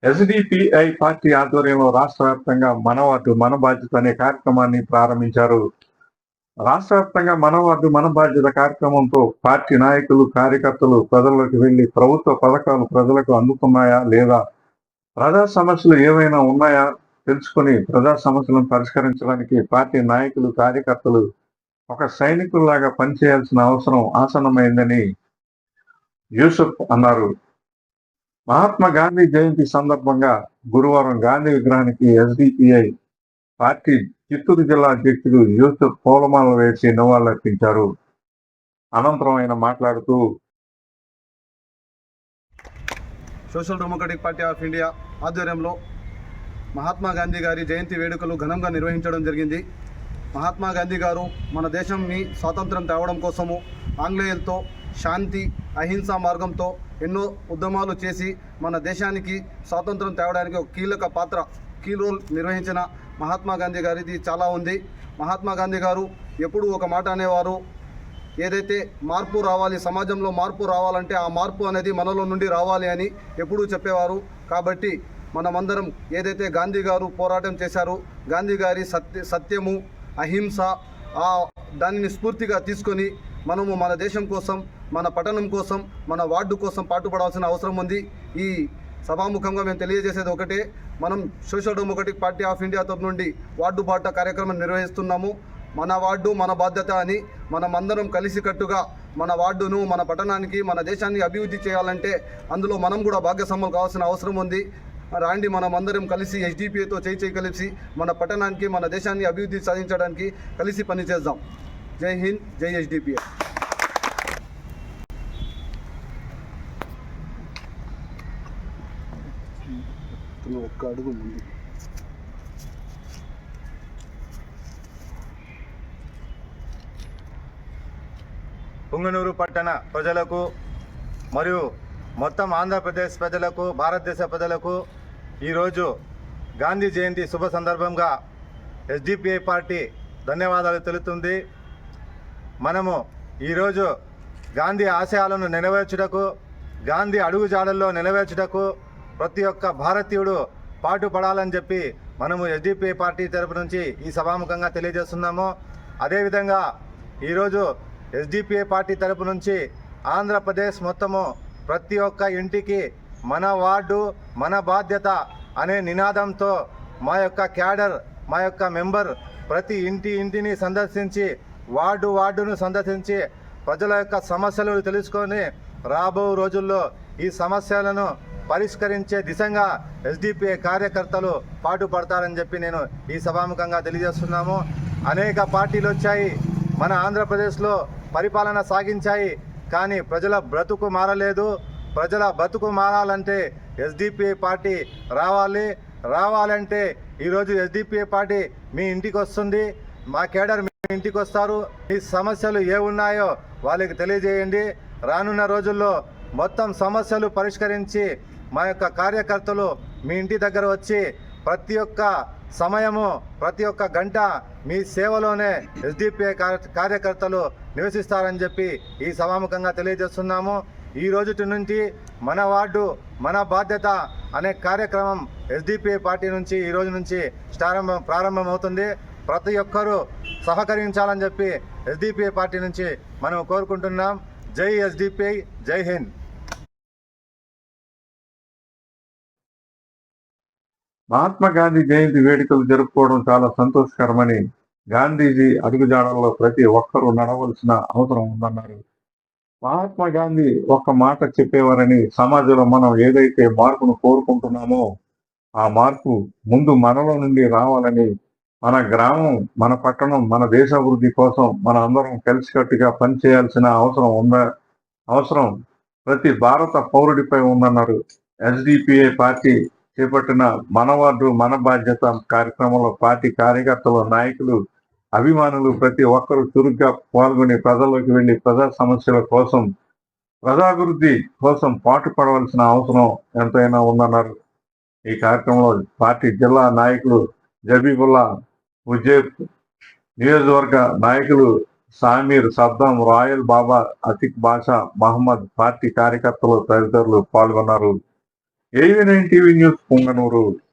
SDPI party ఆధ్వర్యంలో రాష్ట్ర వ్యాప్తంగా మన వార్డు మన బాధ్యత అనే కార్యక్రమాన్ని ప్రారంభించారు. రాష్ట్ర వ్యాప్తంగా మన వార్డు మన బాధ్యత కార్యక్రమంతో పార్టీ నాయకులు, కార్యకర్తలు ప్రజల్లోకి వెళ్లి ప్రభుత్వ పథకాలు ప్రజలకు అందుతున్నాయా లేదా, ప్రజా సమస్యలు ఏవైనా ఉన్నాయా తెలుసుకుని ప్రజా సమస్యలను పరిష్కరించడానికి పార్టీ నాయకులు, కార్యకర్తలు ఒక సైనికుల్లాగా పనిచేయాల్సిన అవసరం ఆసన్నమైందని యూసుఫ్ అన్నారు. మహాత్మా గాంధీ జయంతి సందర్భంగా గురువారం గాంధీ విగ్రహానికి ఎస్డిపిఐ పార్టీ చిత్తూరు జిల్లా అధ్యక్షుడు యూసుఫ్ పూలమాల వేసి నివాళులర్పించారు. అనంతరం ఆయన మాట్లాడుతూ, social democratic party of India ఆధ్వర్యంలో మహాత్మా గాంధీ గారి జయంతి వేడుకలు ఘనంగా నిర్వహించడం జరిగింది. మహాత్మా గాంధీ గారు మన దేశంని స్వాతంత్రం తేవడం కోసము ఆంగ్లేయులతో శాంతి, అహింసా మార్గంతో ఎన్నో ఉద్యమాలు చేసి మన దేశానికి స్వాతంత్రం తేవడానికి ఒక కీ రోల్ నిర్వహించిన మహాత్మా గాంధీ గారిది చాలా ఉంది. మహాత్మా గాంధీ గారు ఎప్పుడూ ఒక మాట అనేవారు, ఏదైతే మార్పు రావాలి, సమాజంలో మార్పు రావాలంటే ఆ మార్పు అనేది మనలో నుండి రావాలి అని ఎప్పుడూ చెప్పేవారు. కాబట్టి మనమందరం ఏదైతే గాంధీ గారు పోరాటం చేశారో, గాంధీ గారి సత్యము, అహింస దానిని స్ఫూర్తిగా తీసుకొని మనము మన దేశం కోసం, మన పట్టణం కోసం, మన వార్డు కోసం పాటుపడాల్సిన అవసరం ఉంది. ఈ సభాముఖంగా మేము తెలియజేసేది ఒకటే, మనం social democratic party of India తరఫు నుండి వార్డు బాట కార్యక్రమం నిర్వహిస్తున్నాము. మన వార్డు మన బాధ్యత అని మనమందరం కలిసికట్టుగా మన వార్డును, మన పట్టణానికి, మన దేశాన్ని అభివృద్ధి చేయాలంటే అందులో మనం కూడా భాగస్వాములు కావాల్సిన అవసరం ఉంది. రాండి, మనం అందరం కలిసి ఎస్డిపిఐతో చేయి కలిసి మన పట్టణానికి, మన దేశాన్ని అభివృద్ధి సాధించడానికి కలిసి పనిచేద్దాం. జై హింద్, జై ఎస్డిపిఐ. ఒక్క అడుగు ముందు. పుంగనూరు పట్టణ ప్రజలకు మరియు మొత్తం ఆంధ్రప్రదేశ్ ప్రజలకు, భారతదేశ ప్రజలకు ఈరోజు గాంధీ జయంతి శుభ సందర్భంగా ఎస్డిపిఐ పార్టీ ధన్యవాదాలు తెలుపుతుంది. మనము ఈరోజు గాంధీ ఆశయాలను నెరవేర్చుటకు, గాంధీ అడుగుజాడల్లో నెరవేర్చుటకు ప్రతి ఒక్క భారతీయుడు పాటుపడాలని చెప్పి మనము ఎస్డిపిఐ పార్టీ తరపు నుంచి ఈ సభాముఖంగా తెలియజేస్తున్నాము. అదేవిధంగా ఈరోజు ఎస్డిపిఐ పార్టీ తరపు నుంచి ఆంధ్రప్రదేశ్ మొత్తము ప్రతి ఒక్క ఇంటికి మన వార్డు మన బాధ్యత అనే నినాదంతో మా యొక్క క్యాడర్, మా యొక్క మెంబర్ ప్రతి ఇంటిని సందర్శించి, వార్డును సందర్శించి ప్రజల యొక్క సమస్యలు తెలుసుకొని రాబో రోజుల్లో ఈ సమస్యలను పరిష్కరించే దిశగా ఎస్డిపిఐ కార్యకర్తలు పాటుపడతారని చెప్పి నేను ఈ సభాముఖంగా తెలియజేస్తున్నాము. అనేక పార్టీలు వచ్చాయి, మన ఆంధ్రప్రదేశ్లో పరిపాలన సాగించాయి, కానీ ప్రజల బ్రతుకు మారలేదు. ప్రజల బ్రతుకు మారాలంటే ఎస్డిపిఐ పార్టీ రావాలంటే ఈరోజు ఎస్డిపిఐ పార్టీ మీ ఇంటికి వస్తుంది, మా కేడర్ మీ ఇంటికి వస్తారు. ఈ సమస్యలు ఏ ఉన్నాయో వాళ్ళకి తెలియజేయండి. రానున్న రోజుల్లో మొత్తం సమస్యలు పరిష్కరించి మా యొక్క కార్యకర్తలు మీ ఇంటి దగ్గర వచ్చి ప్రతి ఒక్క సమయము, ప్రతి ఒక్క గంట మీ సేవలోనే ఎస్డిపిఐ కార్యకర్తలు నివసిస్తారని చెప్పి ఈ సభాముఖంగా తెలియజేస్తున్నాము. ఈ రోజు నుంచి మన వార్డు మన బాధ్యత అనే కార్యక్రమం ఎస్డిపిఐ పార్టీ నుంచి ఈ రోజు నుంచి ప్రారంభమవుతుంది. ప్రతి ఒక్కరూ సహకరించాలని చెప్పి ఎస్డిపిఐ పార్టీ నుంచి మనం కోరుకుంటున్నాం. జై ఎస్డిపిఐ, జై హింద్. మహాత్మా గాంధీ జయంతి వేడుకలు జరుపుకోవడం చాలా సంతోషకరమని, గాంధీజీ అడుగుజాడల్లో ప్రతి ఒక్కరూ నడవలసిన అవసరం ఉందన్నారు. మహాత్మా గాంధీ ఒక్క మాట చెప్పేవారని, సమాజంలో మనం ఏదైతే మార్పును కోరుకుంటున్నామో ఆ మార్పు ముందు మనలో నుండి రావాలని, మన గ్రామం, మన పట్టణం, మన దేశాభివృద్ధి కోసం మన అందరం కలిసికట్టుగా పనిచేయాల్సిన అవసరం ప్రతి భారత పౌరుడిపై ఉందన్నారు. ఎస్డిపిఐ పార్టీ చేపట్టిన మన వార్డు మన బాధ్యత కార్యక్రమంలో పార్టీ కార్యకర్తలు, నాయకులు, అభిమానులు ప్రతి ఒక్కరూ చురుగ్గా పాల్గొని ప్రజల్లోకి వెళ్లి ప్రజా సమస్యల కోసం, ప్రజాభివృద్ధి కోసం పాటుపడవలసిన అవసరం ఎంతైనా ఉందన్నారు. ఈ కార్యక్రమంలో పార్టీ జిల్లా నాయకులు జబీబుల్లా, ముజేబ్, నియోజకవర్గ నాయకులు సామీర్, సద్దాం, రాయల్ బాబా, అతిక్ బాషా, మహమ్మద్, పార్టీ కార్యకర్తలు తదితరులు పాల్గొన్నారు. AV9 TV news Punganur.